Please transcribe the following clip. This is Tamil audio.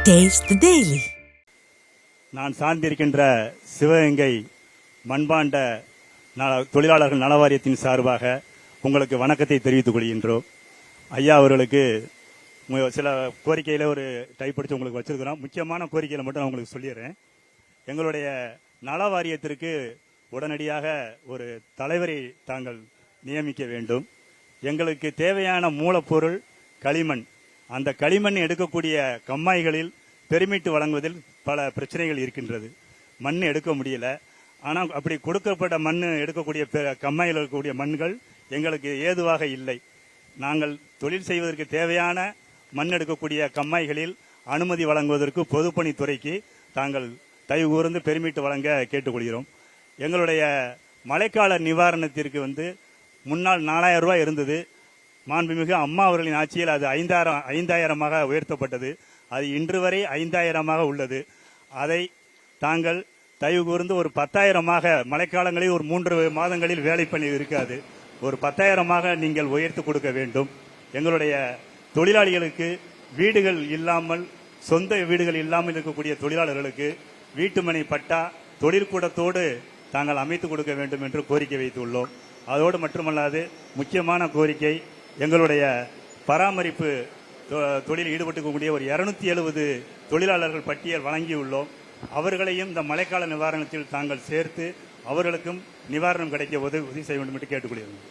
Taste the Daily. நான் சார்ந்திருக்கின்ற சிவகங்கை மண்பாண்ட தொழிலாளர்கள் நல வாரியத்தின் சார்பாக உங்களுக்கு வணக்கத்தை தெரிவித்துக் கொள்கின்றோம். ஐயா அவர்களுக்கு சில கோரிக்கையில் ஒரு டைப் அடித்து உங்களுக்கு வச்சிருக்கிறோம். முக்கியமான கோரிக்கையில் மட்டும் நான் உங்களுக்கு சொல்லிடுறேன். எங்களுடைய நல வாரியத்திற்கு உடனடியாக ஒரு தலைவரை தாங்கள் நியமிக்க வேண்டும். எங்களுக்கு தேவையான மூலப்பொருள் களிமண். அந்த களிமண் எடுக்கக்கூடிய கம்மாய்களில் பெர்மிட் வழங்குவதில் பல பிரச்சனைகள் இருக்கின்றது. மண் எடுக்க முடியல. ஆனால் அப்படி கொடுக்கப்பட்ட மண் எடுக்கக்கூடிய கம்மாயில் இருக்கக்கூடிய மண்கள் எங்களுக்கு ஏதுவாக இல்லை. நாங்கள் தொழில் செய்வதற்கு தேவையான மண் எடுக்கக்கூடிய கம்மாய்களில் அனுமதி வழங்குவதற்கு பொதுப்பணித்துறைக்கு தாங்கள் தயவு கூர்ந்து பெர்மிட் வழங்க கேட்டுக்கொள்கிறோம். எங்களுடைய மழைக்கால நிவாரணத்திற்கு முன்னால் 4000 ரூபாய் இருந்தது. மாண்புமிகு அம்மா அவர்களின் ஆட்சியில் அது 5000 உயர்த்தப்பட்டது. அது இன்று வரை 5000 உள்ளது. அதை தாங்கள் தயவு கூர்ந்து ஒரு 10,000 மழைக்காலங்களில் ஒரு 3 மாதங்களில் வேலை பண்ணி இருக்காது, ஒரு 10,000 நீங்கள் உயர்த்தி கொடுக்க வேண்டும். எங்களுடைய தொழிலாளிகளுக்கு வீடுகள் இல்லாமல், சொந்த வீடுகள் இல்லாமல் இருக்கக்கூடிய தொழிலாளர்களுக்கு வீட்டுமனை பட்டா தொழிற்கூடத்தோடு தாங்கள் அமைத்துக் கொடுக்க வேண்டும் என்று கோரிக்கை வைத்துள்ளோம். அதோடு மட்டுமல்லாது முக்கியமான கோரிக்கை, எங்களுடைய பராமரிப்பு தொழில் ஈடுபட்டுக்கூடிய ஒரு 270 தொழிலாளர்கள் பட்டியல் வழங்கியுள்ளோம். அவர்களையும் இந்த மழைக்கால நிவாரணத்தில் தாங்கள் சேர்த்து அவர்களுக்கும் நிவாரணம் கிடைக்க உதவி செய்ய வேண்டும் என்று கேட்டுக்கொள்கிறோம்.